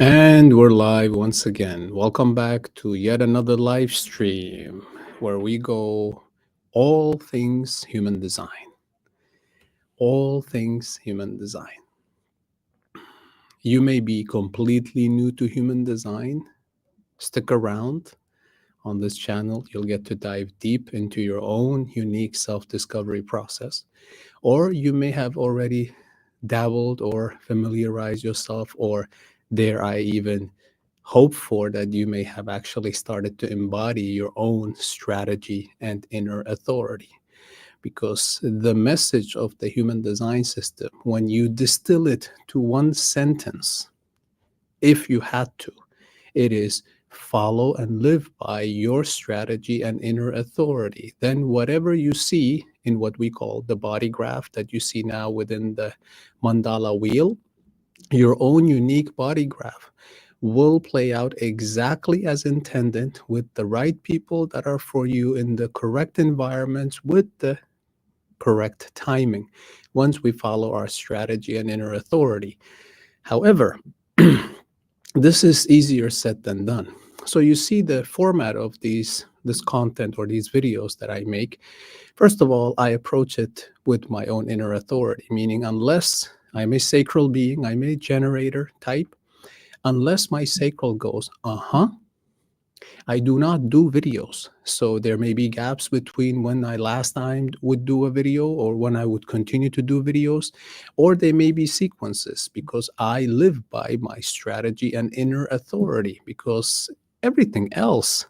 And we're live once again. Welcome back to yet another live stream where we go all things human design. All things human design. You may be completely new to human design. Stick around on this channel. You'll get to dive deep into your own unique self discovery process. Or you may have already dabbled or familiarized yourself, or dare I even hope for that you may have actually started to embody your own strategy and inner authority. Because the message of the human design system, when you distill it to one sentence, if you had to, it is follow and live by your strategy and inner authority. Then, whatever you see in what we call the body graph that you see now within the mandala wheel, your own unique body graph will play out exactly as intended with the right people that are for you in the correct environments with the correct timing once we follow our strategy and inner authority. However, this is easier said than done. So you see the format of this content or these videos that I make. First of all, I approach it with my own inner authority, meaning unless I'm a sacral being, I'm a generator type, unless my sacral goes, I do not do videos. So there may be gaps between when I last time would do a video or when I would continue to do videos, or there may be sequences because I live by my strategy and inner authority, because everything else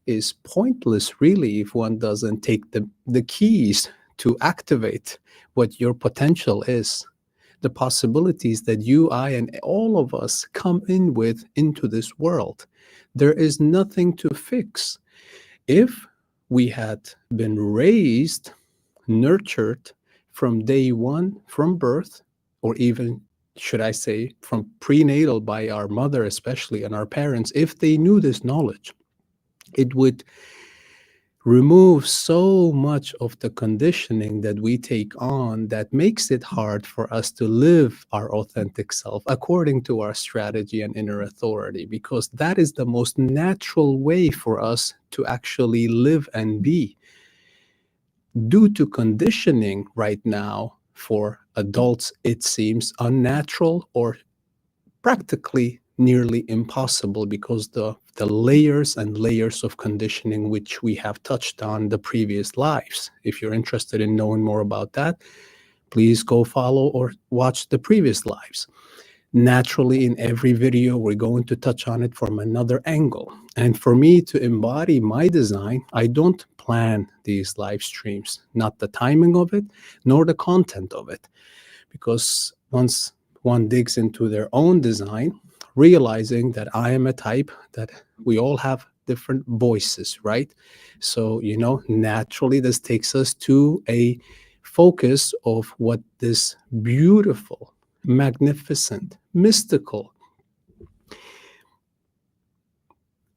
is pointless really if one doesn't take the keys to activate what your potential is, the possibilities that you, I, and all of us come in with into this world. There is nothing to fix. If we had been raised, nurtured from day one, from birth, or even, should I say, from prenatal by our mother, especially, and our parents, if they knew this knowledge, it would remove so much of the conditioning that we take on that makes it hard for us to live our authentic self according to our strategy and inner authority, because that is the most natural way for us to actually live and be. Due to conditioning right now, for adults, it seems unnatural or practically nearly impossible because the layers and layers of conditioning which we have touched on the previous lives. If you're interested in knowing more about that, please go follow or watch the previous lives. Naturally, in every video, we're going to touch on it from another angle. And for me to embody my design, I don't plan these live streams, not the timing of it, nor the content of it. Because once one digs into their own design, realizing that I am a type, that we all have different voices, right? So, naturally, this takes us to a focus of what this beautiful, magnificent, mystical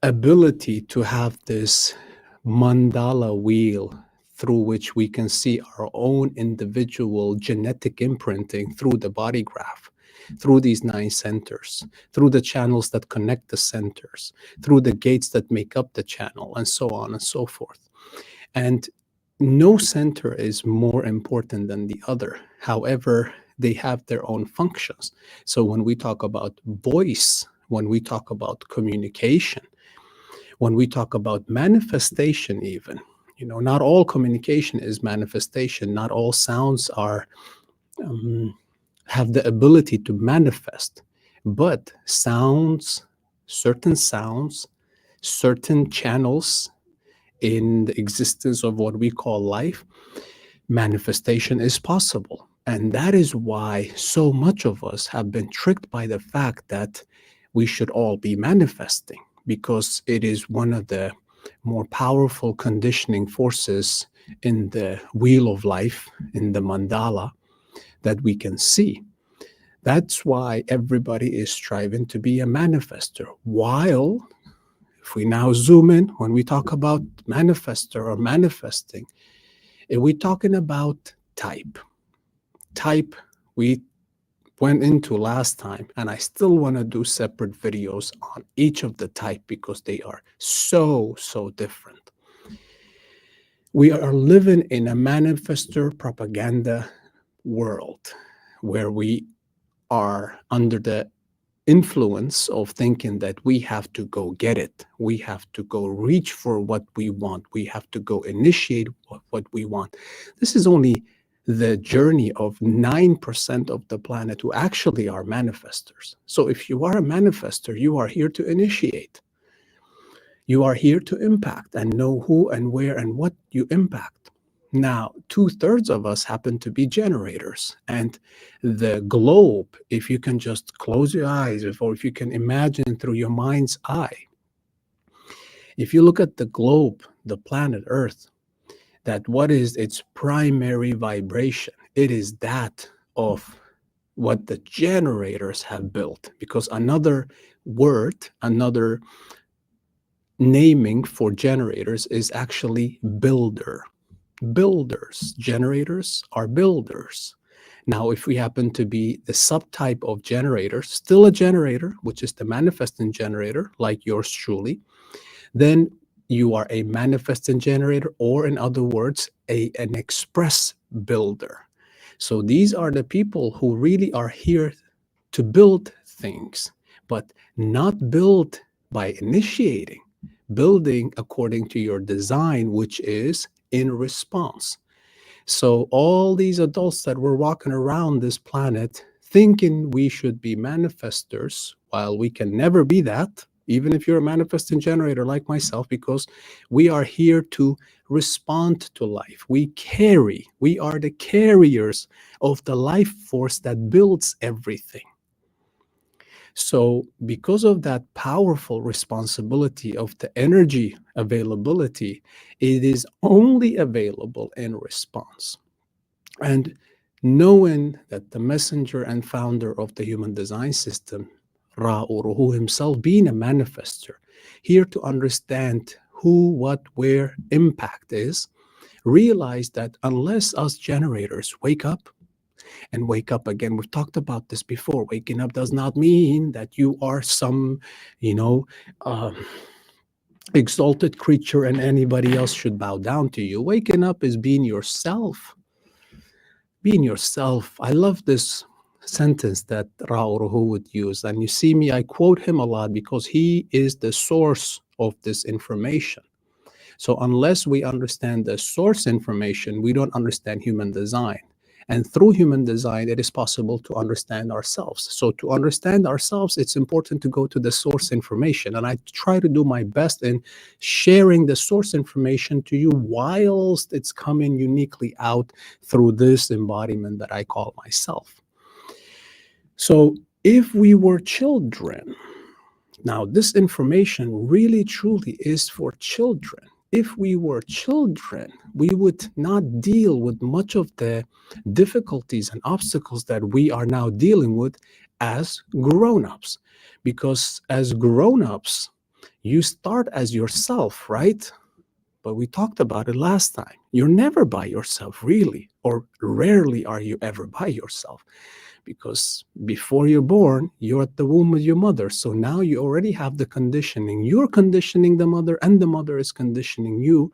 ability to have this mandala wheel through which we can see our own individual genetic imprinting through the body graph, through these 9 centers, through the channels that connect the centers, through the gates that make up the channel, and so on and so forth. And no center is more important than the other. However, they have their own functions. So when we talk about voice, when we talk about communication, when we talk about manifestation, even, not all communication is manifestation. Not all sounds are have the ability to manifest, but certain sounds, certain channels in the existence of what we call life, manifestation is possible. And that is why so much of us have been tricked by the fact that we should all be manifesting, because it is one of the more powerful conditioning forces in the wheel of life, in the mandala, that we can see. That's why everybody is striving to be a manifester. While, if we now zoom in, when we talk about manifester or manifesting, we're talking about type. Type, we went into last time, and I still want to do separate videos on each of the type because they are so different. We are living in a manifestor propaganda world where we are under the influence of thinking that we have to go get it. We have to go reach for what we want. We have to go initiate what we want. This is only the journey of 9% of the planet who actually are manifestors. So if you are a manifestor, you are here to initiate. You are here to impact and know who and where and what you impact. Now, 2/3 of us happen to be generators. And the globe, if you can just close your eyes, or if you can imagine through your mind's eye, if you look at the globe, the planet Earth, that what is its primary vibration? It is that of what the generators have built. Because another word, another naming for generators is actually builder. Builders. Generators are builders. Now, if we happen to be the subtype of generator, still a generator, which is the manifesting generator, like yours truly, then you are a manifesting generator, or in other words, an express builder. So these are the people who really are here to build things, but not build by initiating, building according to your design, which is in response. So all these adults that were walking around this planet thinking we should be manifestors, while we can never be that, even if you're a manifesting generator like myself, because we are here to respond to life. We are the carriers of the life force that builds everything. So because of that powerful responsibility of the energy availability, it is only available in response. And knowing that the messenger and founder of the human design system, Ra Uru Hu himself, being a manifester, here to understand who, what, where impact is, realize that unless us generators wake up and wake up again, we've talked about this before, waking up does not mean that you are some, exalted creature and anybody else should bow down to you. Waking up is being yourself. Being yourself. I love this sentence that Ra Uru Hu would use. And you see me, I quote him a lot because he is the source of this information. So unless we understand the source information, we don't understand human design. And through human design, it is possible to understand ourselves. So to understand ourselves, it's important to go to the source information. And I try to do my best in sharing the source information to you whilst it's coming uniquely out through this embodiment that I call myself. So if we were children, now this information really truly is for children. If we were children, we would not deal with much of the difficulties and obstacles that we are now dealing with as grown-ups. Because as grown-ups, you start as yourself, right? But we talked about it last time. You're never by yourself, really, or rarely are you ever by yourself. Because before you're born, you're at the womb with your mother. So now you already have the conditioning. You're conditioning the mother, and the mother is conditioning you,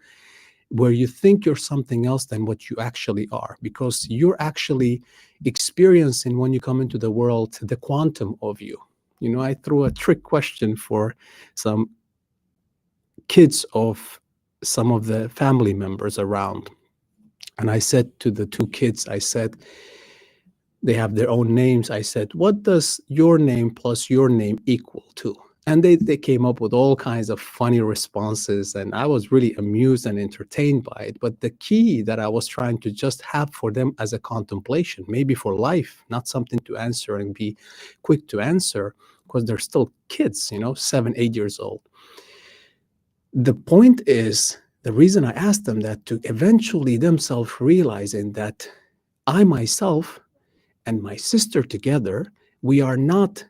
where you think you're something else than what you actually are. Because you're actually experiencing, when you come into the world, the quantum of you. You know, I threw a trick question for some kids of some of the family members around. And I said to the two kids, I said, they have their own names. I said, what does your name plus your name equal to? And they came up with all kinds of funny responses. And I was really amused and entertained by it. But the key that I was trying to just have for them as a contemplation, maybe for life, not something to answer and be quick to answer, because they're still kids, 7, 8 years old. The point is, the reason I asked them that, to eventually themselves realizing that I myself and my sister together, we are not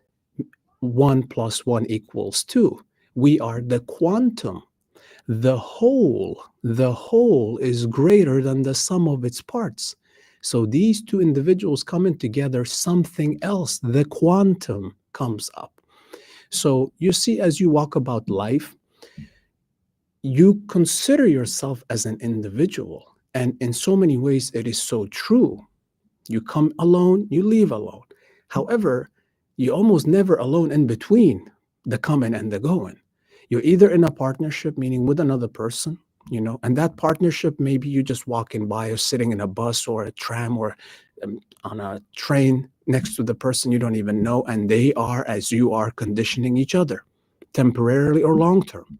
1 + 1 = 2. We are the quantum. The whole is greater than the sum of its parts. So these two individuals coming together, something else, the quantum comes up. So you see, as you walk about life, you consider yourself as an individual. And in so many ways, it is so true. You come alone, you leave alone. However, you're almost never alone in between the coming and the going. You're either in a partnership, meaning with another person, and that partnership, maybe you just walking by or sitting in a bus or a tram or on a train next to the person you don't even know, and they are, as you are, conditioning each other, temporarily or long term.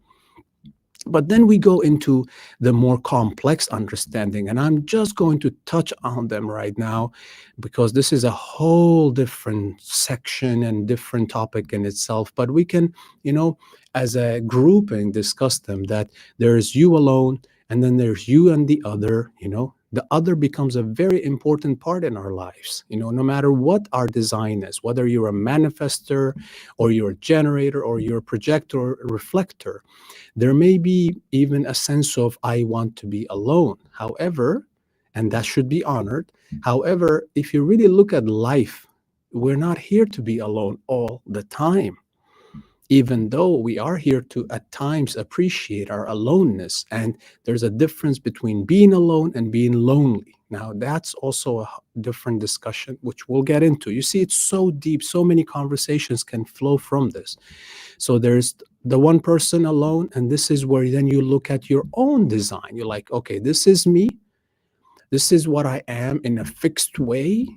But then we go into the more complex understanding, and I'm just going to touch on them right now because this is a whole different section and different topic in itself. But we can, as a grouping, discuss them, that there's you alone, and then there's you and the other. The other becomes a very important part in our lives, no matter what our design is, whether you're a manifester or you're a generator or you're a projector or a reflector. There may be even a sense of, I want to be alone. However, and that should be honored. However, if you really look at life, we're not here to be alone all the time, even though we are here to at times appreciate our aloneness. And there's a difference between being alone and being lonely. Now, that's also a different discussion, which we'll get into. You see, it's so deep, so many conversations can flow from this. So there's the one person alone, and this is where then you look at your own design. You're like, okay, this is me. This is what I am in a fixed way,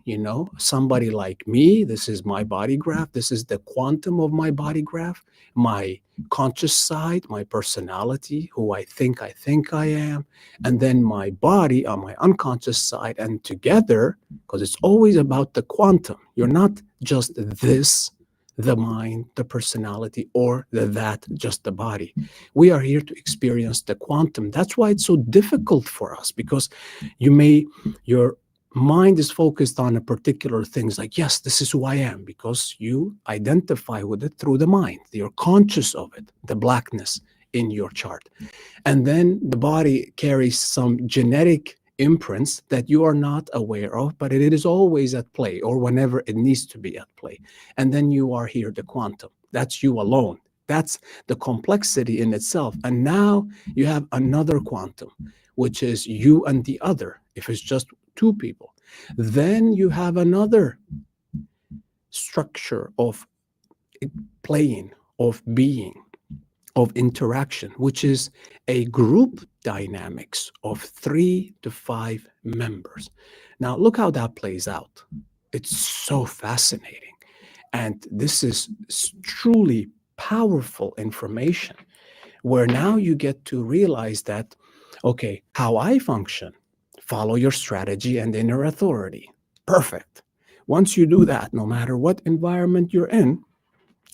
somebody like me. This is my body graph. This is the quantum of my body graph, my conscious side, my personality, who I think I am, and then my body on my unconscious side. And together, because it's always about the quantum, you're not just this, the mind, the personality, or that, just the body. We are here to experience the quantum. That's why it's so difficult for us, because your mind is focused on a particular things, like, yes, this is who I am, because you identify with it through the mind. You're conscious of it, the blackness in your chart. And then the body carries some genetic imprints that you are not aware of, but it is always at play, or whenever it needs to be at play. And then you are here, the quantum. That's you alone. That's the complexity in itself. And now you have another quantum, which is you and the other, if it's just two people. Then you have another structure of playing, of being, of interaction, which is a group dynamics of 3 to 5 members. Now, look how that plays out. It's so fascinating. And this is truly powerful information, where now you get to realize that, okay, how I function, follow your strategy and inner authority. Perfect. Once you do that, no matter what environment you're in,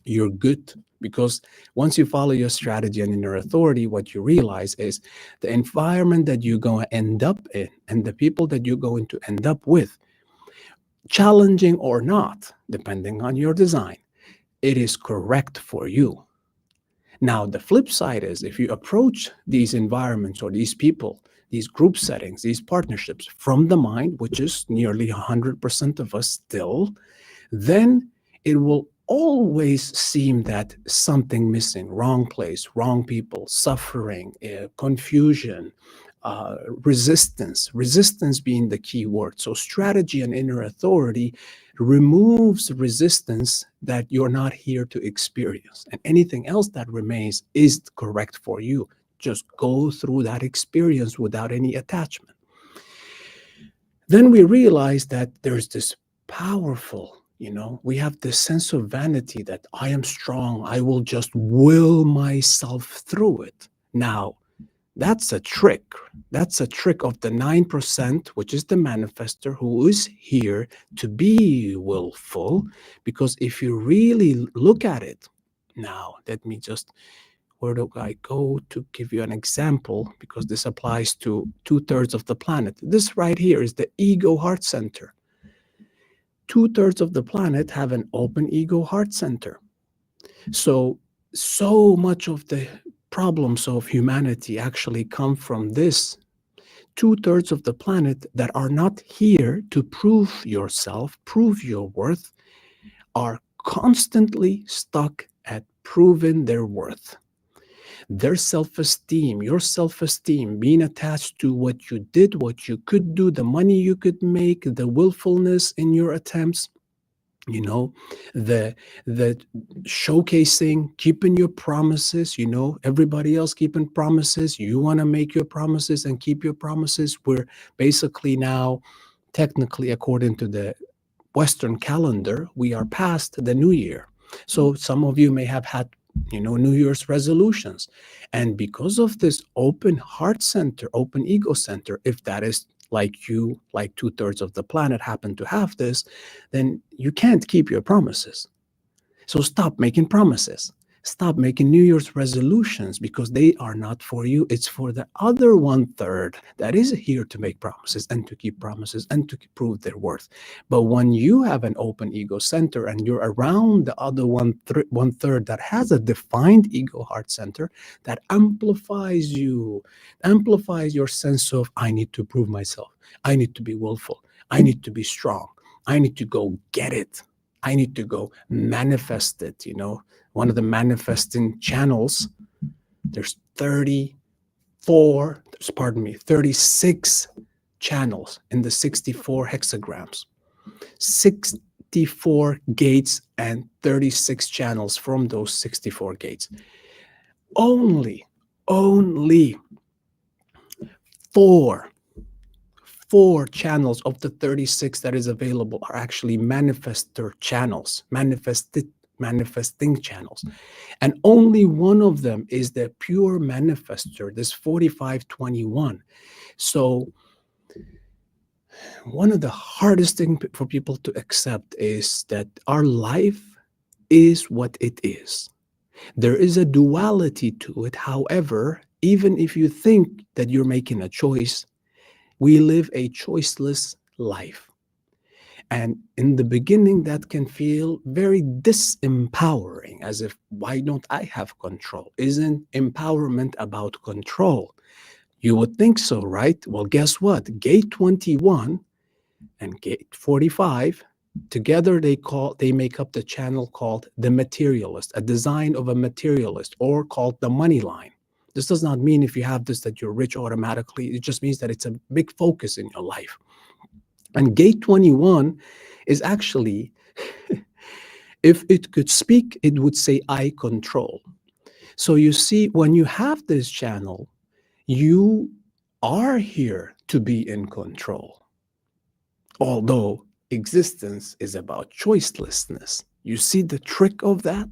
you're good. Because once you follow your strategy and inner authority, what you realize is the environment that you're going to end up in and the people that you're going to end up with, challenging or not, depending on your design, it is correct for you. Now, the flip side is, if you approach these environments or these people, these group settings, these partnerships from the mind, which is nearly 100% of us still, then it will always seem that something missing, wrong place, wrong people, suffering, confusion, resistance being the key word. So strategy and inner authority removes resistance that you're not here to experience. And anything else that remains is correct for you. Just go through that experience without any attachment. Then we realize that there's this powerful, we have this sense of vanity that I am strong. I will just will myself through it. Now, that's a trick. That's a trick of the 9%, which is the manifester, who is here to be willful. Because if you really look at it, now, let me just, where do I go to give you an example? Because this applies to 2/3 of the planet. This right here is the ego heart center. 2/3 of the planet have an open ego heart center. So much of the problems of humanity actually come from this 2/3 of the planet that are not here to prove yourself, prove your worth, are constantly stuck at proving their worth. Their self-esteem, your self-esteem, being attached to what you did, what you could do, the money you could make, the willfulness in your attempts, you know, the showcasing, keeping your promises, everybody else keeping promises, you want to make your promises and keep your promises. We're basically now, technically, according to the Western calendar, we are past the new year. So some of you may have had New Year's resolutions, and because of this open heart center, open ego center, if that is like you, like 2/3 of the planet happen to have this, then you can't keep your promises. So stop making promises. Stop making New Year's resolutions, because they are not for you. It's for the other 1/3 that is here to make promises and to keep promises and to prove their worth. But when you have an open ego center and you're around the other 1/3 that has a defined ego heart center, that amplifies you, amplifies your sense of, I need to prove myself. I need to be willful. I need to be strong. I need to go get it. I need to go manifest it. One of the manifesting channels, there's 36 channels in the 64 hexagrams, 64 gates and 36 channels from those 64 gates. Only four channels of the 36 that is available are actually manifesting channels. And only one of them is the pure manifester, this 4521. So one of the hardest things for people to accept is that our life is what it is. There is a duality to it. However, even if you think that you're making a choice, we live a choiceless life. And in the beginning, that can feel very disempowering, as if, why don't I have control? Isn't empowerment about control? You would think so, right? Well, guess what? Gate 21 and Gate 45, together they make up the channel called the materialist, a design of a materialist, or called the money line. This does not mean if you have this that you're rich automatically. It just means that it's a big focus in your life. And Gate 21 is actually, if it could speak, it would say, I control. So you see, when you have this channel, you are here to be in control. Although existence is about choicelessness. You see the trick of that?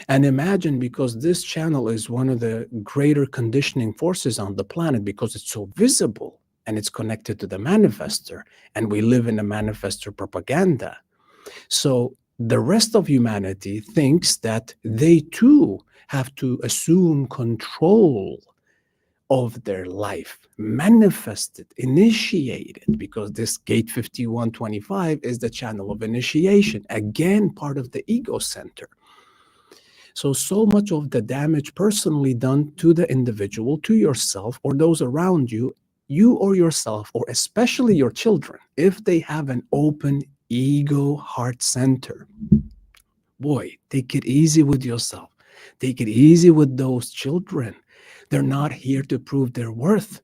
And imagine, because this channel is one of the greater conditioning forces on the planet, because it's so visible and it's connected to the manifester, and we live in a manifester propaganda. So the rest of humanity thinks that they too have to assume control of their life, manifest it, initiate it, because this Gate 5125 is the channel of initiation, again, part of the ego center. So much of the damage personally done to the individual, to yourself, or those around you, you or yourself, or especially your children, if they have an open ego heart center, boy, take it easy with yourself. Take it easy with those children. They're not here to prove their worth.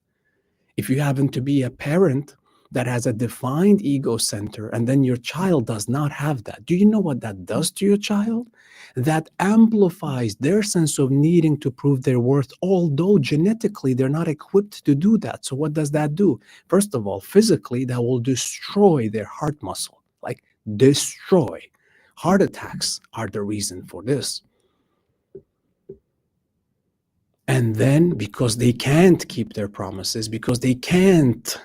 If you happen to be a parent that has a defined ego center, and then your child does not have that, do you know what that does to your child? That amplifies their sense of needing to prove their worth, although genetically they're not equipped to do that. So what does that do? First of all, physically, that will destroy their heart muscle, like destroy. Heart attacks are the reason for this. And then, because they can't keep their promises, because they can't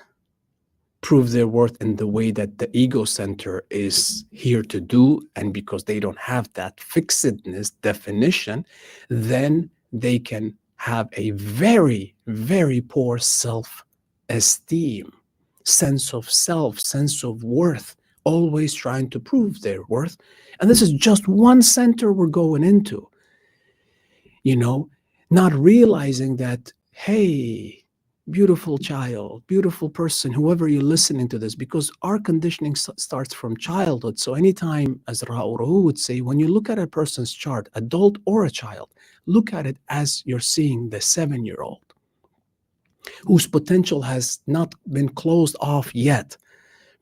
prove their worth in the way that the ego center is here to do, and because they don't have that fixedness definition, then they can have a very, very poor self-esteem, sense of self, sense of worth, always trying to prove their worth. And this is just one center we're going into, not realizing that, hey, beautiful child, beautiful person, whoever you're listening to this, because our conditioning starts from childhood. So anytime, as Ra'uru would say, when you look at a person's chart, adult or a child, look at it as you're seeing the 7-year-old whose potential has not been closed off yet,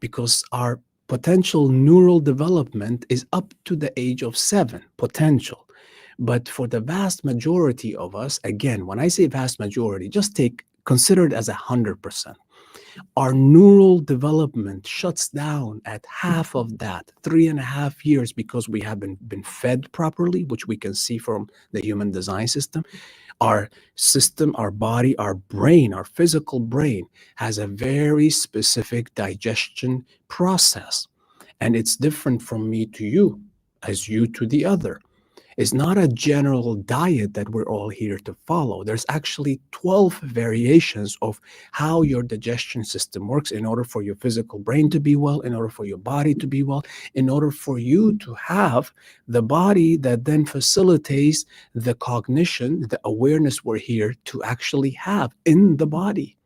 because our potential neural development is up to the age of 7, potential. But for the vast majority of us, again, when I say vast majority, just consider it as 100%. Our neural development shuts down at half of that, 3.5 years, because we haven't been fed properly, which we can see from the human design system. Our system, our body, our brain, our physical brain has a very specific digestion process. And it's different from me to you, as you to the other. It's not a general diet that we're all here to follow. There's actually 12 variations of how your digestion system works in order for your physical brain to be well, in order for your body to be well, in order for you to have the body that then facilitates the cognition, the awareness we're here to actually have in the body.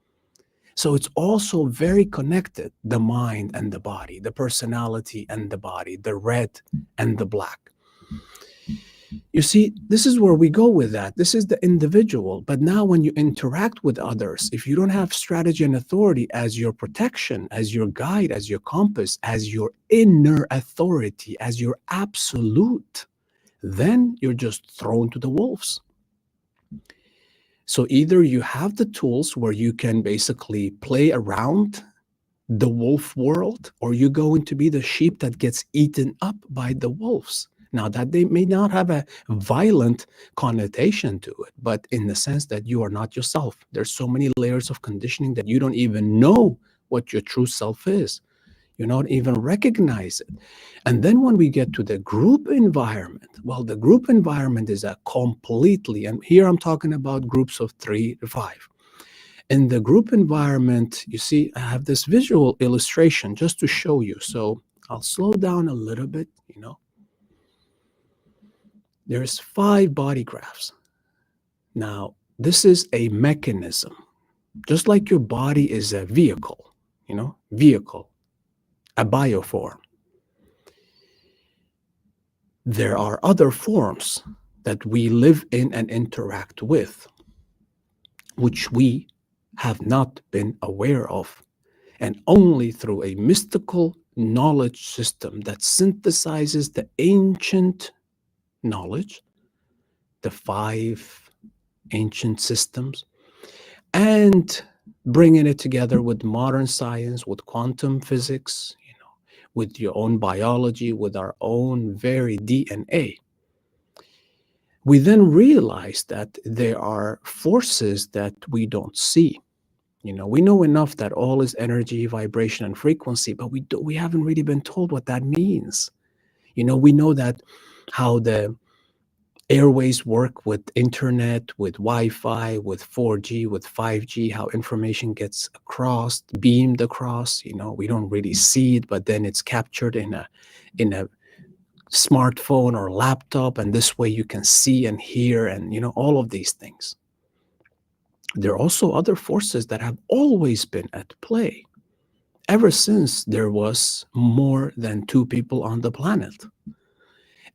So it's also very connected, the mind and the body, the personality and the body, the red and the black. You see, this is where we go with that. This is the individual. But now when you interact with others, if you don't have strategy and authority as your protection, as your guide, as your compass, as your inner authority, as your absolute, then you're just thrown to the wolves. So either you have the tools where you can basically play around the wolf world, or you're going to be the sheep that gets eaten up by the wolves. Now, that they may not have a violent connotation to it, but in the sense that you are not yourself. There's so many layers of conditioning that you don't even know what your true self is. You don't even recognize it. And then when we get to the group environment, well, the group environment is a completely, and here I'm talking about groups of 3 to 5. In the group environment, you see, I have this visual illustration just to show you. So I'll slow down a little bit, There's 5 body graphs. Now, this is a mechanism. Just like your body is a vehicle, vehicle, a bioform. There are other forms that we live in and interact with, which we have not been aware of. And only through a mystical knowledge system that synthesizes the ancient knowledge, the 5 ancient systems, and bringing it together with modern science, with quantum physics, with your own biology, with our own very DNA. We then realize that there are forces that we don't see. We know enough that all is energy, vibration, and frequency, but we haven't really been told what that means. We know that how the airways work with internet, with Wi-Fi, with 4G, with 5G, how information gets beamed across. We don't really see it, but then it's captured in a smartphone or laptop, and this way you can see and hear and all of these things. There are also other forces that have always been at play ever since there was more than 2 people on the planet.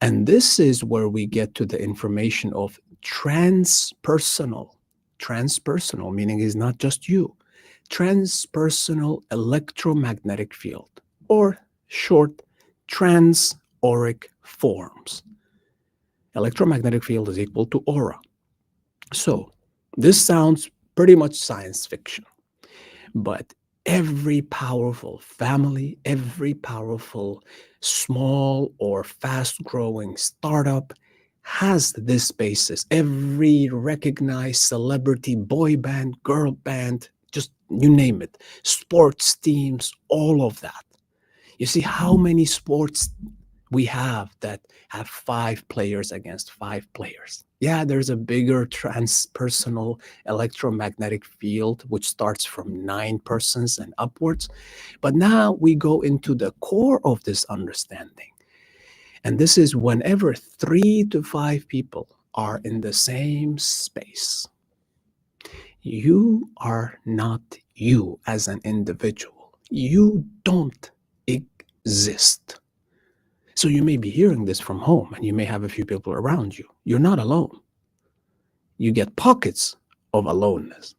And this is where we get to the information of transpersonal. Transpersonal, meaning it's not just you. Transpersonal electromagnetic field, or short, trans-auric forms. Electromagnetic field is equal to aura. So this sounds pretty much science fiction, but every powerful family, every powerful small or fast-growing startup has this basis. Every recognized celebrity, boy band, girl band, just you name it, sports teams, all of that. You see how many sports we have that have 5 players against 5 players. Yeah, there's a bigger transpersonal electromagnetic field, which starts from 9 persons and upwards. But now we go into the core of this understanding. And this is whenever 3 to 5 people are in the same space, You are not you as an individual. You don't exist. So you may be hearing this from home and you may have a few people around you. You're not alone. You get pockets of aloneness.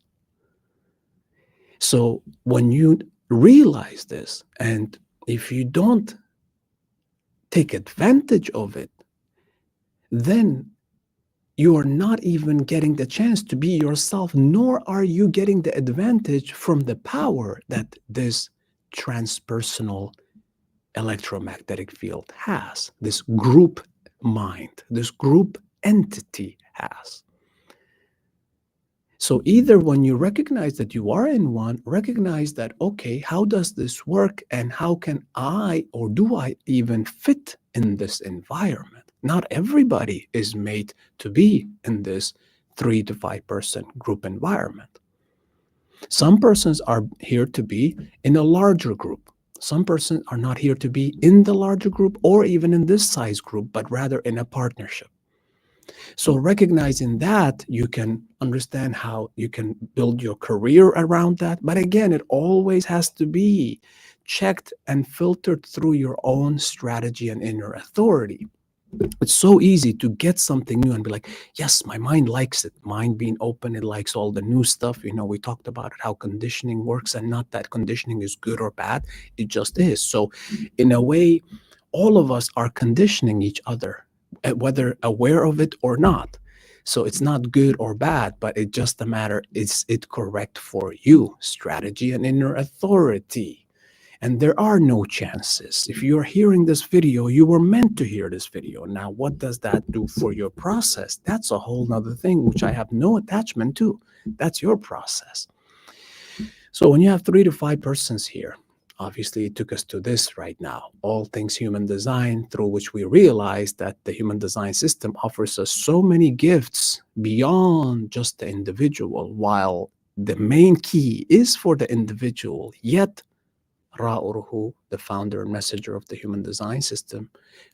So when you realize this, and if you don't take advantage of it, then you are not even getting the chance to be yourself, nor are you getting the advantage from the power that this transpersonal electromagnetic field has, this group mind, this group entity has. So either when you recognize that you are in one, recognize that, okay, how does this work and how can I, or do I even fit in this environment? Not everybody is made to be in this 3 to 5 person group environment. Some persons are here to be in a larger group. Some persons are not here to be in the larger group or even in this size group, but rather in a partnership. So recognizing that, you can understand how you can build your career around that. But again, it always has to be checked and filtered through your own strategy and inner authority. It's so easy to get something new and be like, yes, my mind likes it. Mind being open, it likes all the new stuff. You know, we talked about it, how conditioning works, and not that conditioning is good or bad. It just is. So in a way, all of us are conditioning each other, whether aware of it or not. So it's not good or bad, but it's just a matter, is it correct for you? Strategy and inner authority. And there are no chances. If you're hearing this video, you were meant to hear this video. Now, what does that do for your process? That's a whole nother thing, which I have no attachment to. That's your process. So when you have 3 to 5 persons here, obviously it took us to this right now, all things human design, through which we realize that the human design system offers us so many gifts beyond just the individual, while the main key is for the individual, yet Ra Uru, the founder and messenger of the human design system,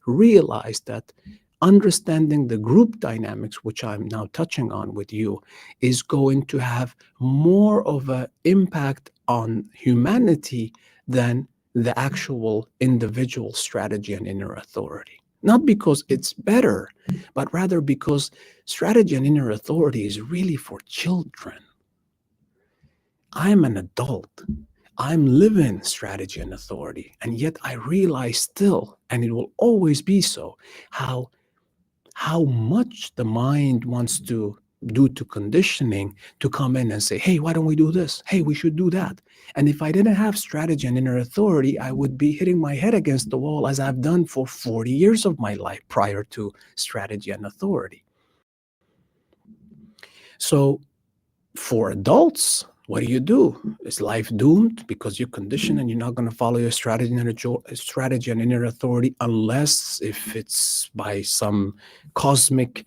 realized that understanding the group dynamics, which I'm now touching on with you, is going to have more of an impact on humanity than the actual individual strategy and inner authority. Not because it's better, but rather because strategy and inner authority is really for children. I'm an adult. I'm living strategy and authority, and yet I realize still, and it will always be so, how much the mind wants to do to conditioning to come in and say, hey, why don't we do this? Hey, we should do that. And if I didn't have strategy and inner authority, I would be hitting my head against the wall, as I've done for 40 years of my life prior to strategy and authority. So for adults, what do? Is life doomed because you're conditioned and you're not going to follow your strategy and inner authority, unless if it's by some cosmic,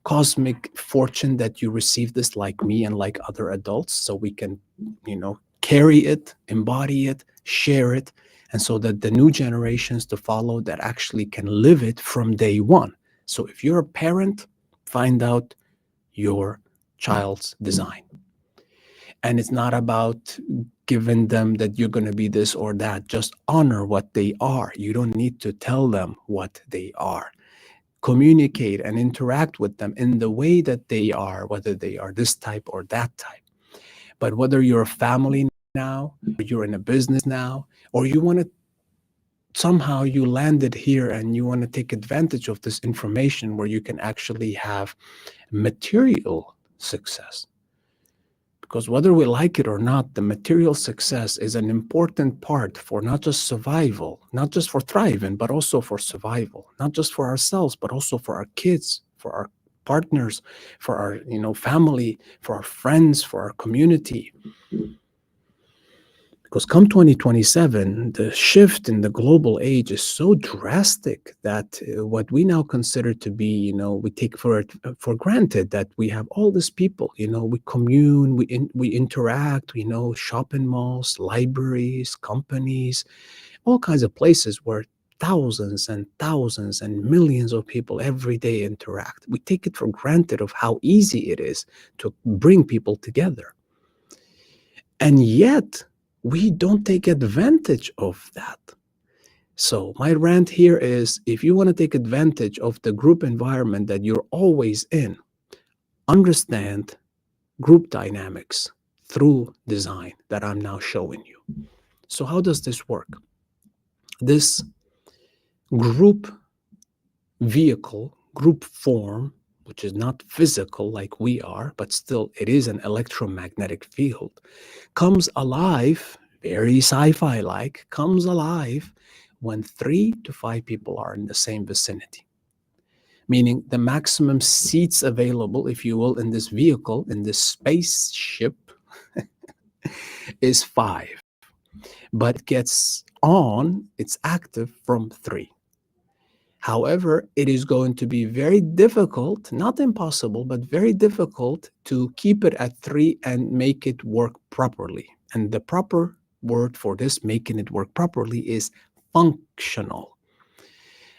cosmic fortune that you receive this, like me and like other adults, so we can, carry it, embody it, share it, and so that the new generations to follow that actually can live it from day one. So if you're a parent, find out your child's design. And it's not about giving them that you're going to be this or that. Just honor what they are. You don't need to tell them what they are. Communicate and interact with them in the way that they are, whether they are this type or that type. But whether you're a family now, or you're in a business now, or you want to somehow you landed here and you want to take advantage of this information where you can actually have material success. Because whether we like it or not, the material success is an important part for not just survival, not just for thriving, but also for survival, not just for ourselves, but also for our kids, for our partners, for our family, for our friends, for our community. Because come 2027, the shift in the global age is so drastic that what we now consider to be, we take for granted that we have all these people, we commune, we interact, shop in malls, libraries, companies, all kinds of places where thousands and thousands and millions of people every day interact. We take it for granted of how easy it is to bring people together. And yet, we don't take advantage of that. So my rant here is, if you want to take advantage of the group environment that you're always in, understand group dynamics through design that I'm now showing you. So how does this work? This group vehicle, group form, which is not physical like we are, but still it is an electromagnetic field, comes alive, very sci-fi like, comes alive when 3 to 5 people are in the same vicinity. Meaning the maximum seats available, if you will, in this vehicle, in this spaceship, is 5. But gets on, it's active from 3. However, it is going to be very difficult, not impossible, but very difficult to keep it at 3 and make it work properly. And the proper word for this, making it work properly, is functional.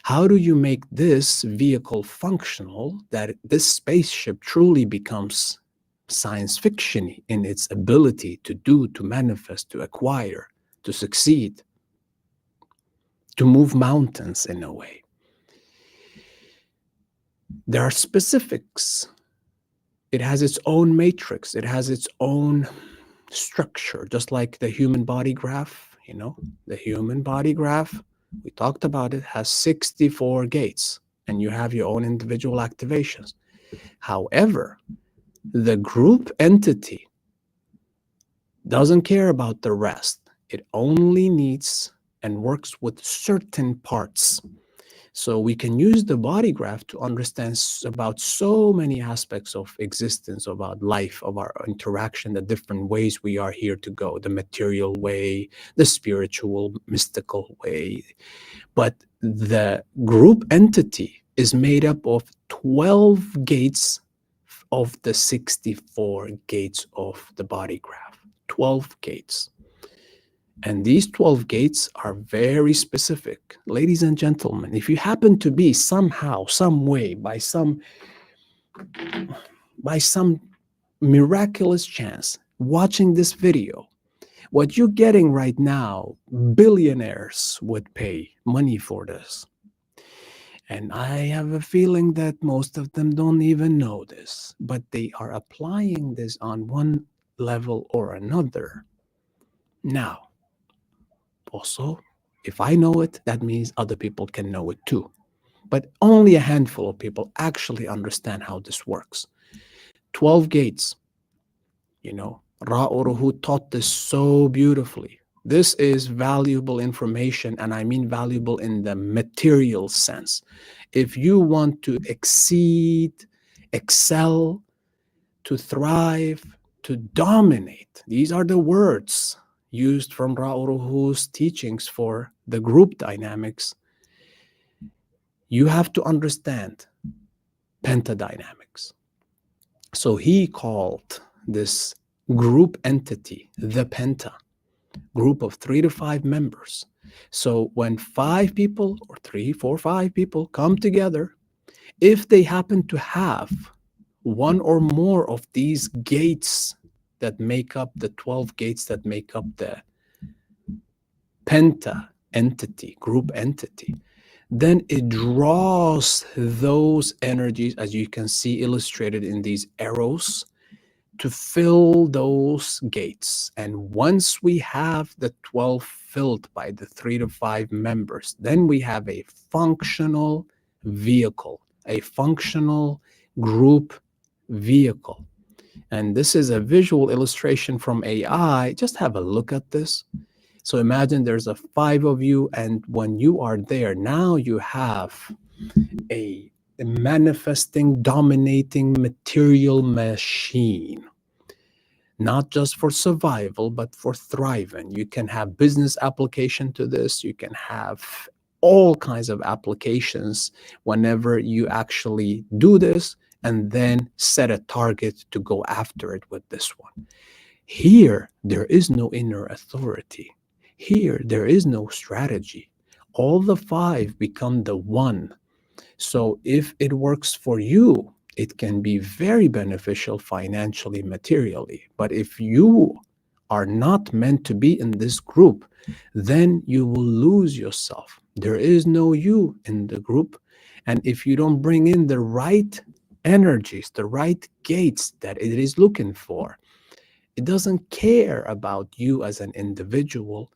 How do you make this vehicle functional, that this spaceship truly becomes science fiction in its ability to do, to manifest, to acquire, to succeed, to move mountains in a way? There are specifics. It has its own matrix. It has its own structure, just like the human body graph. You know, the human body graph, we talked about it, has 64 gates, and you have your own individual activations. However, the group entity doesn't care about the rest. It only needs and works with certain parts. So we can use the body graph to understand about so many aspects of existence, about life, of our interaction, the different ways we are here to go, the material way, the spiritual, mystical way. But the group entity is made up of 12 gates of the 64 gates of the body graph. 12 gates. And these 12 gates are very specific. Ladies and gentlemen, if you happen to be somehow, some way, by some miraculous chance watching this video, what you're getting right now, billionaires would pay money for this. And I have a feeling that most of them don't even know this, but they are applying this on one level or another. Now, also, if I know it, that means other people can know it too. But only a handful of people actually understand how this works. 12 gates. You know, Ra Uru Hu taught this so beautifully. This is valuable information, and I mean valuable in the material sense. If you want to exceed, excel, to thrive, to dominate, these are the words used from Ra Uru Hu's teachings for the group dynamics. You have to understand pentadynamics. So he called this group entity the penta, group of 3 to 5 members. So when 5 people or 3, 4, 5 people come together, if they happen to have one or more of these gates that make up the 12 gates that make up the penta entity, group entity, then it draws those energies, as you can see illustrated in these arrows, to fill those gates. And once we have the 12 filled by the 3 to 5 members, then we have a functional vehicle, a functional group vehicle. And this is a visual illustration from AI. Just have a look at this. So imagine there's a 5 of you, and when you are there, now you have a manifesting, dominating material machine. Not just for survival, but for thriving. You can have business application to this. You can have all kinds of applications whenever you actually do this, and then set a target to go after it with this one. Here, there is no inner authority. Here, there is no strategy. all the five become the one. So if it works for you, it can be very beneficial financially, materially. But if you are not meant to be in this group, then you will lose yourself. There is no you in the group. And if you don't bring in the right energies, the right gates that it is looking for, it doesn't care about you as an individual,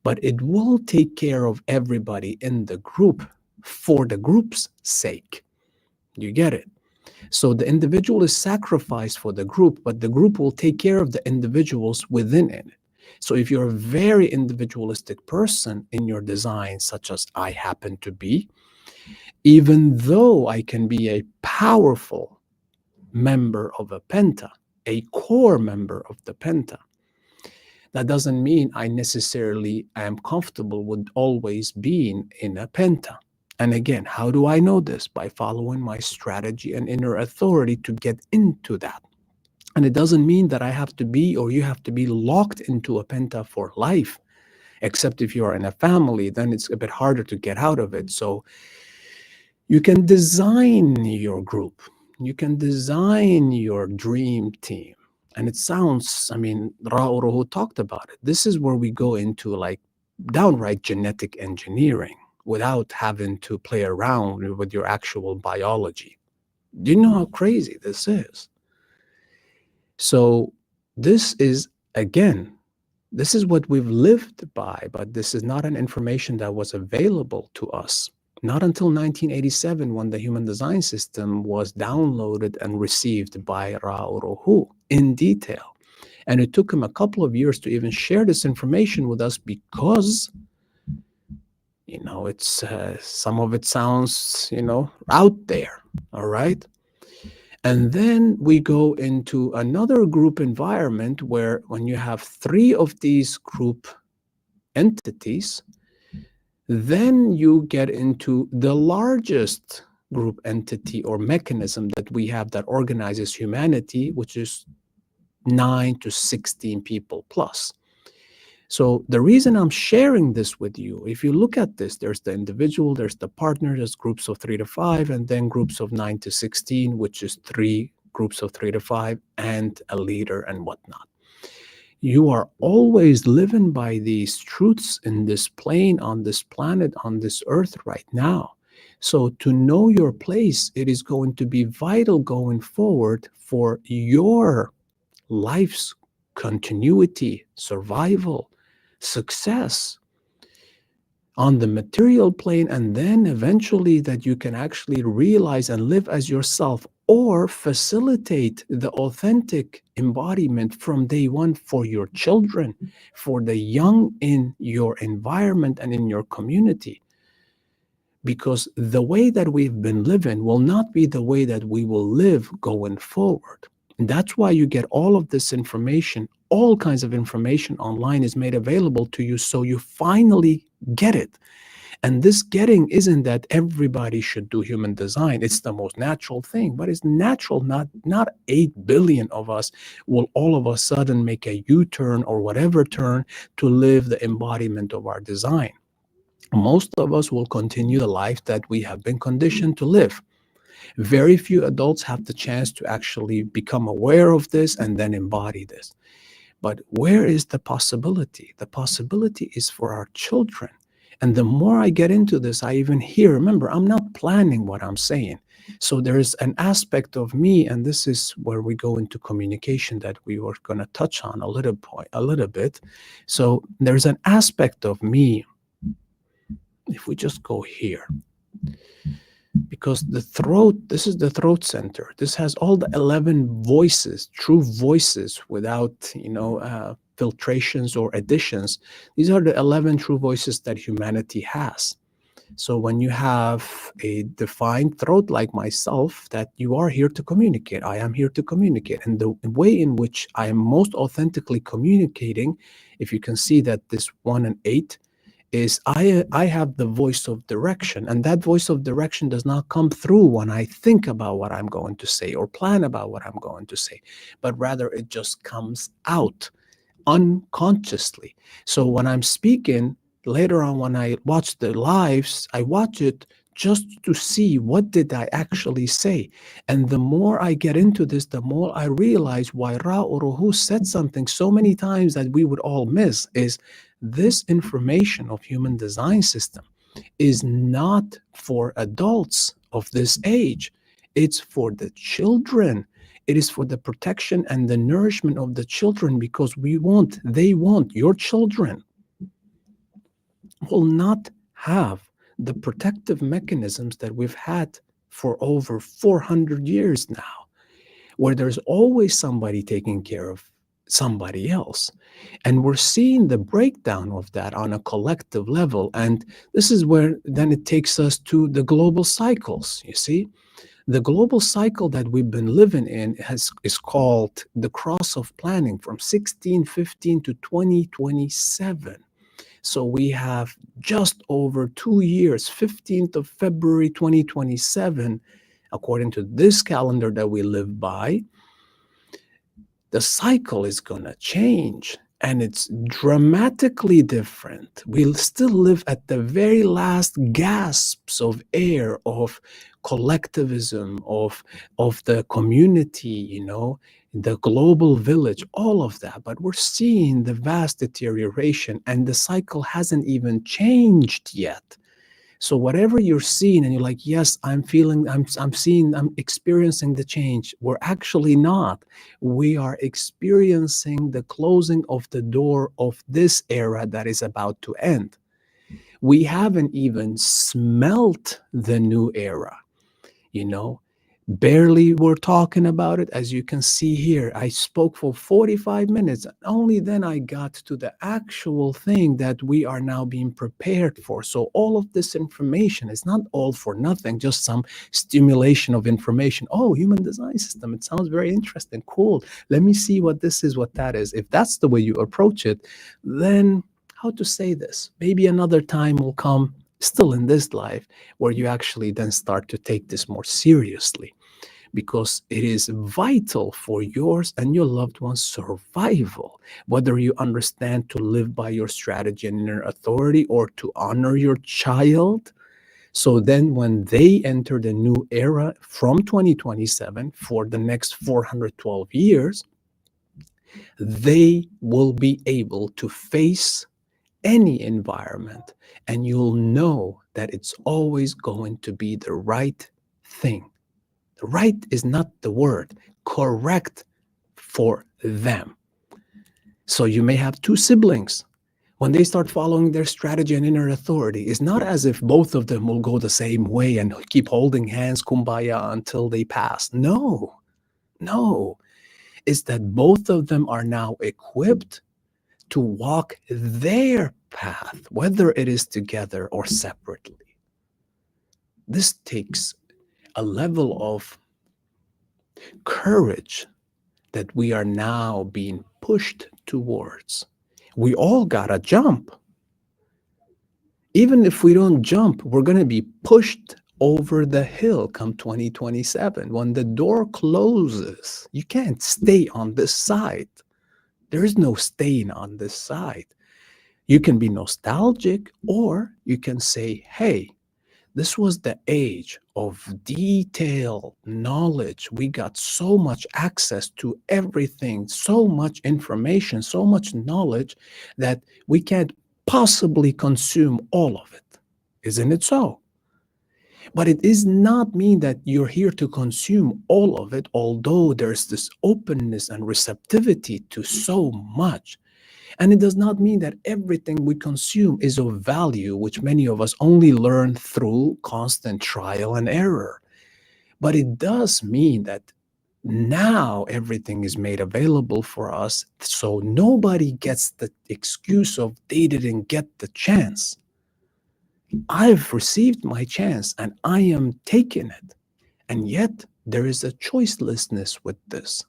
but it will take care of everybody in the group for the group's sake. You get it? So the individual is sacrificed for the group, but the group will take care of the individuals within it. So if you're a very individualistic person in your design, such as I happen to be, even though I can be a powerful member of a penta, a core member of the penta, that doesn't mean I necessarily am comfortable with always being in a penta. And again, how do I know this? By following my strategy and inner authority to get into that. And it doesn't mean that I have to be or you have to be locked into a penta for life, except if you are in a family, then it's a bit harder to get out of it. So you can design your group, you can design your dream team. And it sounds, I mean, Ra Uru Hu talked about it. This is where we go into like downright genetic engineering without having to play around with your actual biology. Do you know how crazy this is? So this is, again, this is what we've lived by, but this is not an information that was available to us. Not until 1987, when the Human Design System was downloaded and received by Ra Uru Hu in detail. And it took him a couple of years to even share this information with us because, you know, it's some of it sounds, you know, out there, all right? And then we go into another group environment where when you have three of these group entities, then you get into the largest group entity or mechanism that we have that organizes humanity, which is 9 to 16 people plus. So the reason I'm sharing this with you, if you look at this, there's the individual, there's the partner, there's groups of 3 to 5, and then groups of 9 to 16, which is 3 groups of 3 to 5, and a leader and whatnot. You are always living by these truths in this plane, on this planet, on this earth right now. So to know your place, it is going to be vital going forward for your life's continuity, survival, success on the material plane, and then eventually that you can actually realize and live as yourself or facilitate the authentic embodiment from day one for your children, for the young in your environment and in your community. Because the way that we've been living will not be the way that we will live going forward. And that's why you get all of this information, all kinds of information online is made available to you, so you finally get it. And this getting isn't that everybody should do human design. It's the most natural thing, but it's natural. Not 8 billion of us will all of a sudden make a U-turn or whatever turn to live the embodiment of our design. Most of us will continue the life that we have been conditioned to live. Very few adults have the chance to actually become aware of this and then embody this. But where is the possibility? The possibility is for our children. And the more I get into this, I even hear, remember, I'm not planning what I'm saying. So there is an aspect of me, and this is where we go into communication that we were going to touch on a little bit. So there's an aspect of me, if we just go here, because the throat, this is the throat center. This has all the 11 voices, true voices without, filtrations or additions. These are the 11 true voices that humanity has. So when you have a defined throat like myself, that you are here to communicate, I am here to communicate. And the way in which I am most authentically communicating, if you can see that this 1 and 8, is I have the voice of direction, and that voice of direction does not come through when I think about what I'm going to say or plan about what I'm going to say, but rather it just comes out unconsciously. So when I'm speaking, later on when I watch the lives, I watch it just to see what did I actually say. And the more I get into this, the more I realize why Ra Uruhu said something so many times that we would all miss is this information of human design system is not for adults of this age. It's for the children. It is for the protection and the nourishment of the children, because they want, your children will not have the protective mechanisms that we've had for over 400 years now, where there's always somebody taking care of somebody else. And we're seeing the breakdown of that on a collective level. And this is where then it takes us to the global cycles. You see, the global cycle that we've been living in is called the cross of planning from 1615 to 2027. So we have just over 2 years, 15th of February 2027, according to this calendar that we live by. The cycle is going to change, and it's dramatically different. We'll still live at the very last gasps of air of collectivism, of the community, the global village, all of that. But we're seeing the vast deterioration, and the cycle hasn't even changed yet. So whatever you're seeing and you're like, yes, I'm feeling, I'm seeing, I'm experiencing the change. We're actually not. We are experiencing the closing of the door of this era that is about to end. We haven't even smelt the new era, Barely we're talking about it. As you can see here, I spoke for 45 minutes. Only then I got to the actual thing that we are now being prepared for. So all of this information is not all for nothing, just some stimulation of information. Oh, human design system. It sounds very interesting. Cool. Let me see what this is, what that is. If that's the way you approach it, then how to say this? Maybe another time will come, still in this life, where you actually then start to take this more seriously, because it is vital for yours and your loved one's survival, whether you understand to live by your strategy and inner authority or to honor your child. So then when they enter the new era from 2027 for the next 412 years, they will be able to face any environment, and you'll know that it's always going to be the right thing. The right is not the word, correct for them. So you may have two siblings. When they start following their strategy and inner authority, it's not as if both of them will go the same way and keep holding hands, kumbaya, until they pass. No. It's that both of them are now equipped to walk their path, whether it is together or separately. This takes a level of courage that we are now being pushed towards. We all gotta jump. Even if we don't jump, we're gonna be pushed over the hill come 2027. When the door closes, you can't stay on this side. There is no staying on this side. You can be nostalgic, or you can say, hey, this was the age of detailed knowledge. We got so much access to everything, so much information, so much knowledge that we can't possibly consume all of it. Isn't it so? But it does not mean that you're here to consume all of it, although there's this openness and receptivity to so much. And it does not mean that everything we consume is of value, which many of us only learn through constant trial and error. But it does mean that now everything is made available for us, so nobody gets the excuse of they didn't get the chance. I've received my chance and I am taking it. And yet there is a choicelessness with this.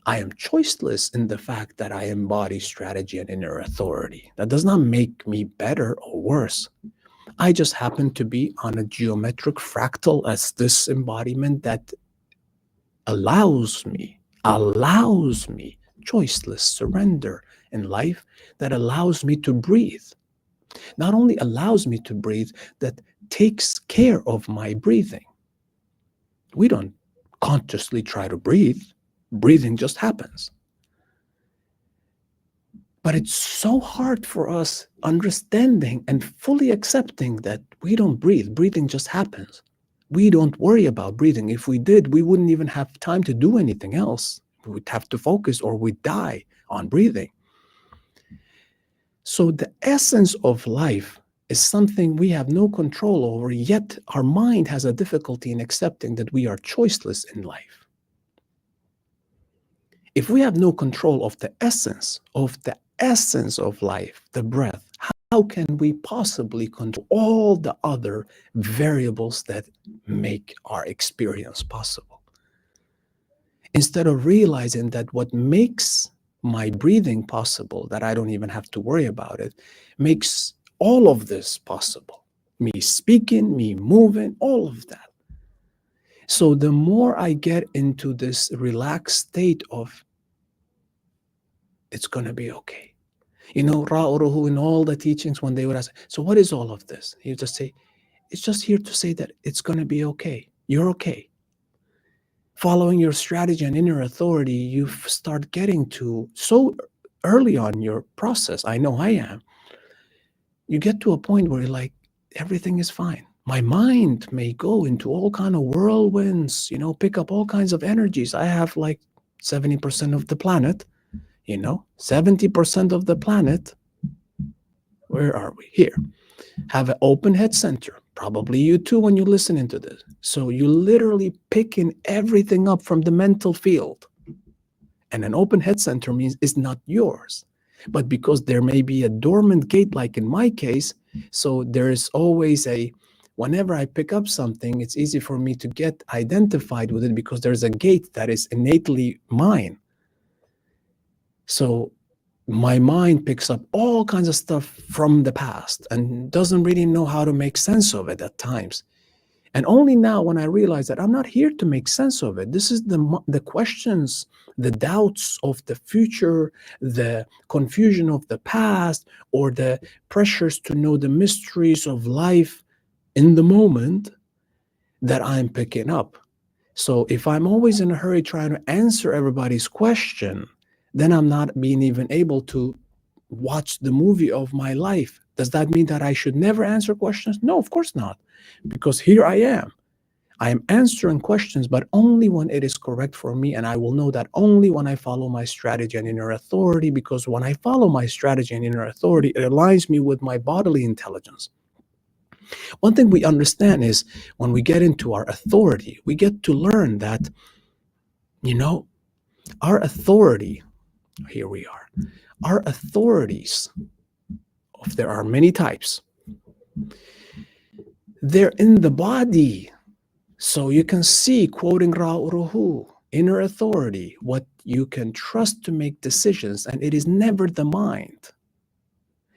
I am choiceless in the fact that I embody strategy and inner authority. That does not make me better or worse. I just happen to be on a geometric fractal as this embodiment that allows me choiceless surrender in life that allows me to breathe. Not only allows me to breathe, that takes care of my breathing. We don't consciously try to breathe. Breathing just happens. But it's so hard for us understanding and fully accepting that we don't breathe. Breathing just happens. We don't worry about breathing. If we did, we wouldn't even have time to do anything else. We'd have to focus or we'd die on breathing. So the essence of life is something we have no control over, yet our mind has a difficulty in accepting that we are choiceless in life. If we have no control of the essence of life, the breath, how can we possibly control all the other variables that make our experience possible? Instead of realizing that what makes my breathing possible, that I don't even have to worry about it, makes all of this possible. Me speaking, me moving, all of that. So the more I get into this relaxed state of, it's going to be okay. You know, Ra Uruhu in all the teachings, when they would ask, so what is all of this? He would just say, it's just here to say that it's going to be okay. You're okay. Following your strategy and inner authority, you start getting to, so early on your process, I know I am, you get to a point where you're like, everything is fine. My mind may go into all kind of whirlwinds, you know, pick up all kinds of energies. I have like 70% of the planet, you know, 70% of the planet. Where are we? Here. Have an open head center. Probably you too when you're listening to this. So you literally picking everything up from the mental field. And an open head center means it's not yours. But because there may be a dormant gate, like in my case, so there is always a, whenever I pick up something, it's easy for me to get identified with it because there's a gate that is innately mine. So my mind picks up all kinds of stuff from the past and doesn't really know how to make sense of it at times. And only now when I realize that I'm not here to make sense of it, this is the questions, the doubts of the future, the confusion of the past, or the pressures to know the mysteries of life in the moment that I'm picking up. So if I'm always in a hurry trying to answer everybody's question, then I'm not being even able to watch the movie of my life. Does that mean that I should never answer questions? No, of course not. Because here I am. I am answering questions, but only when it is correct for me. And I will know that only when I follow my strategy and inner authority, because when I follow my strategy and inner authority, it aligns me with my bodily intelligence. One thing we understand is when we get into our authority, we get to learn that, you know, our authority, here we are, our authorities, there are many types, they're in the body. So you can see, quoting Ra Uruhu, inner authority, what you can trust to make decisions, and it is never the mind.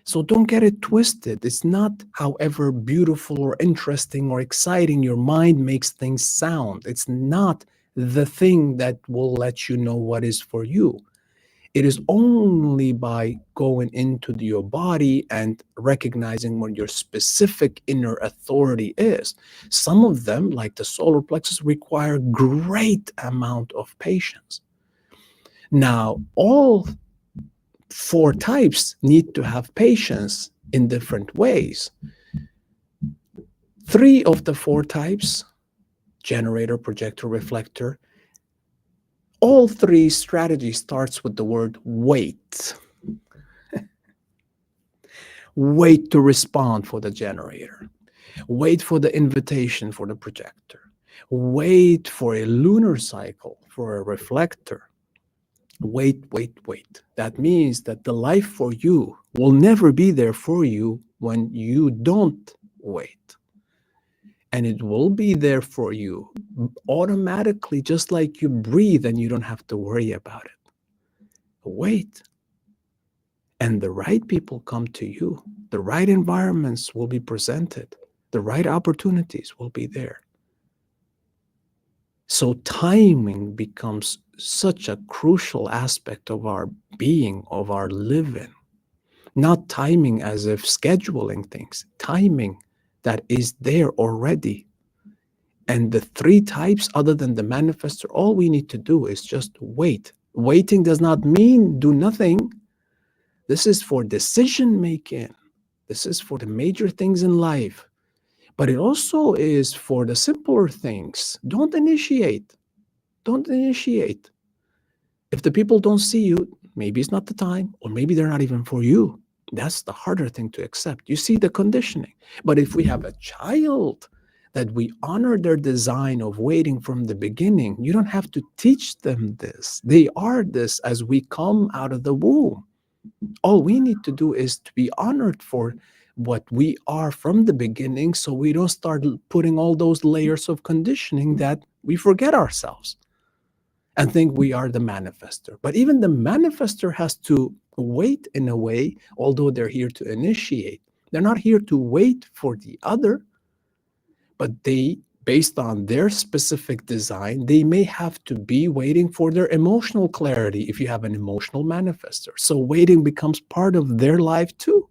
So don't get it twisted. It's not however beautiful or interesting or exciting your mind makes things sound. It's not the thing that will let you know what is for you. It is only by going into your body and recognizing what your specific inner authority is. Some of them, like the solar plexus, require great amount of patience. Now, all 4 types need to have patience in different ways. 3 of the 4 types, generator, projector, reflector, all 3 strategies starts with the word wait. Wait to respond for the generator. Wait for the invitation for the projector. Wait for a lunar cycle for a reflector. Wait, wait, wait. That means that the life for you will never be there for you when you don't wait. And it will be there for you automatically, just like you breathe and you don't have to worry about it. Wait. And the right people come to you. The right environments will be presented. The right opportunities will be there. So timing becomes such a crucial aspect of our being, of our living. Not timing as if scheduling things, timing that is there already. And the three types, other than the manifestor, all we need to do is just wait. Waiting does not mean do nothing. This is for decision making. This is for the major things in life. But it also is for the simpler things. Don't initiate. Don't initiate. If the people don't see you, maybe it's not the time, or maybe they're not even for you. That's the harder thing to accept. You see the conditioning. But if we have a child that we honor their design of waiting from the beginning, you don't have to teach them this. They are this as we come out of the womb. All we need to do is to be honored for what we are from the beginning, so we don't start putting all those layers of conditioning that we forget ourselves and think we are the manifestor. But even the manifestor has to wait in a way, although they're here to initiate. They're not here to wait for the other, but they, based on their specific design, they may have to be waiting for their emotional clarity if you have an emotional manifestor. So waiting becomes part of their life too.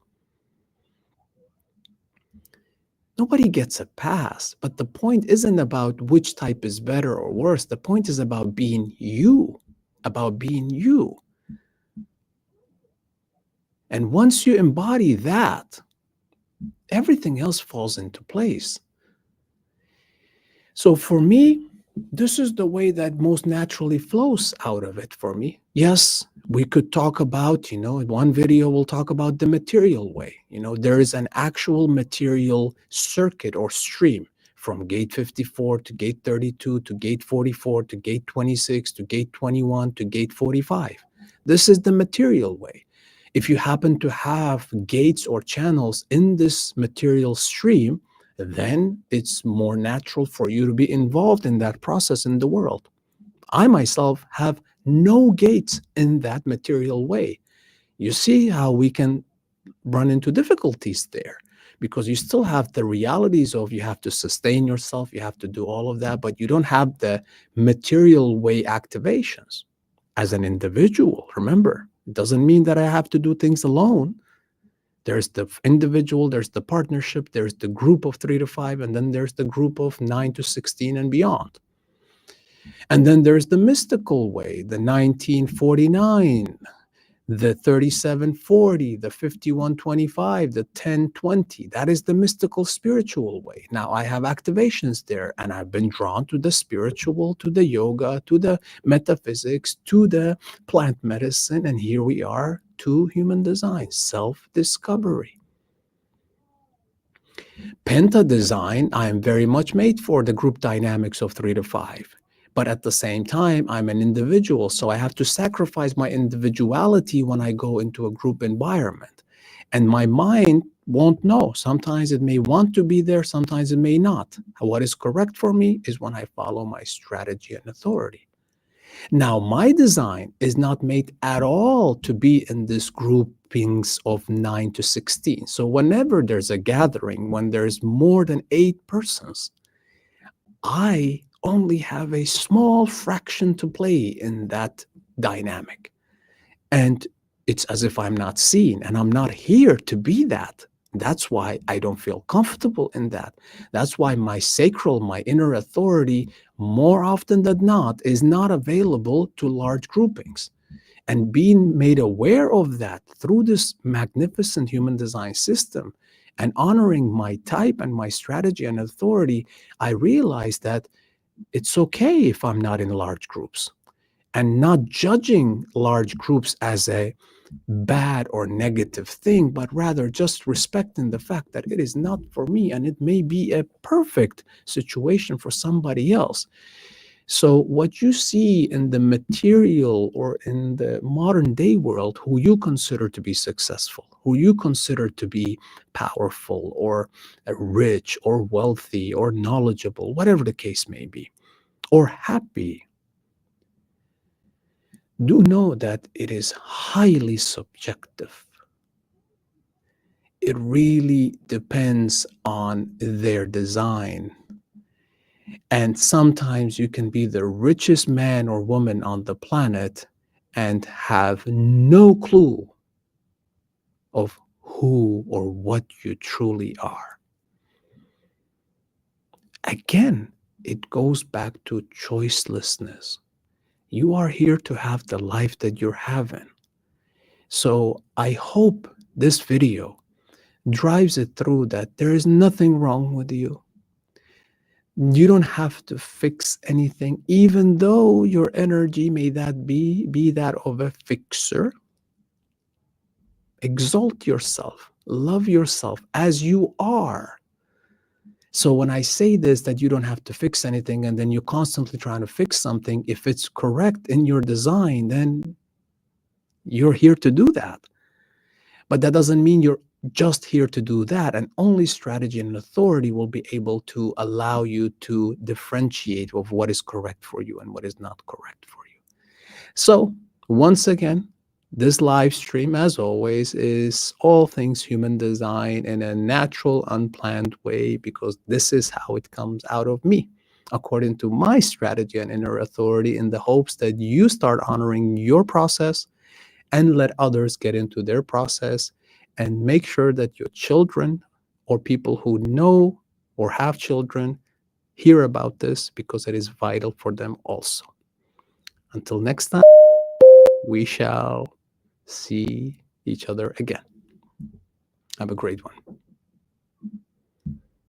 Nobody gets a pass, but the point isn't about which type is better or worse. The point is about being you, about being you. And once you embody that, everything else falls into place. So for me, this is the way that most naturally flows out of it for me. Yes, we could talk about, in one video, we'll talk about the material way. There is an actual material circuit or stream from gate 54 to gate 32 to gate 44 to gate 26 to gate 21 to gate 45. This is the material way. If you happen to have gates or channels in this material stream, then it's more natural for you to be involved in that process in the world. I myself have no gates in that material way. You see how we can run into difficulties there, because you still have the realities of you have to sustain yourself, you have to do all of that, but you don't have the material way activations. As an individual, remember, it doesn't mean that I have to do things alone. There's the individual, there's the partnership, there's the group of 3 to 5, and then there's the group of 9 to 16 and beyond. And then there's the mystical way, the 1949, the 3740, the 5125, the 1020. That is the mystical spiritual way. Now I have activations there, and I've been drawn to the spiritual, to the yoga, to the metaphysics, to the plant medicine, and here we are to human design, self-discovery. Penta design, I am very much made for the group dynamics of 3 to 5. But at the same time, I'm an individual, so I have to sacrifice my individuality when I go into a group environment. And my mind won't know. Sometimes it may want to be there, sometimes it may not. What is correct for me is when I follow my strategy and authority. Now, my design is not made at all to be in this groupings of 9 to 16. So whenever there's a gathering, when there's more than 8 persons, I only have a small fraction to play in that dynamic. And it's as if I'm not seen, and I'm not here to be that. That's why I don't feel comfortable in that. That's why my sacral, my inner authority, more often than not, is not available to large groupings. And being made aware of that through this magnificent human design system and honoring my type and my strategy and authority, I realized that it's okay if I'm not in large groups, and not judging large groups as a bad or negative thing, but rather just respecting the fact that it is not for me, and it may be a perfect situation for somebody else. So what you see in the material or in the modern day world, who you consider to be successful, who you consider to be powerful or rich or wealthy or knowledgeable, whatever the case may be, or happy, do know that it is highly subjective. It really depends on their design. And sometimes you can be the richest man or woman on the planet and have no clue of who or what you truly are. Again, it goes back to choicelessness. You are here to have the life that you're having. So I hope this video drives it through that there is nothing wrong with you. You don't have to fix anything, even though your energy may that be that of a fixer. Exalt yourself, love yourself as you are. So when I say this, that you don't have to fix anything, and then you're constantly trying to fix something, if it's correct in your design, then you're here to do that. But that doesn't mean you're just here to do that. And only strategy and authority will be able to allow you to differentiate of what is correct for you and what is not correct for you. So once again, this live stream, as always, is all things human design in a natural, unplanned way, because this is how it comes out of me, according to my strategy and inner authority, in the hopes that you start honoring your process and let others get into their process, and make sure that your children or people who know or have children hear about this, because it is vital for them also. Until next time, we shall see each other again. Have a great one.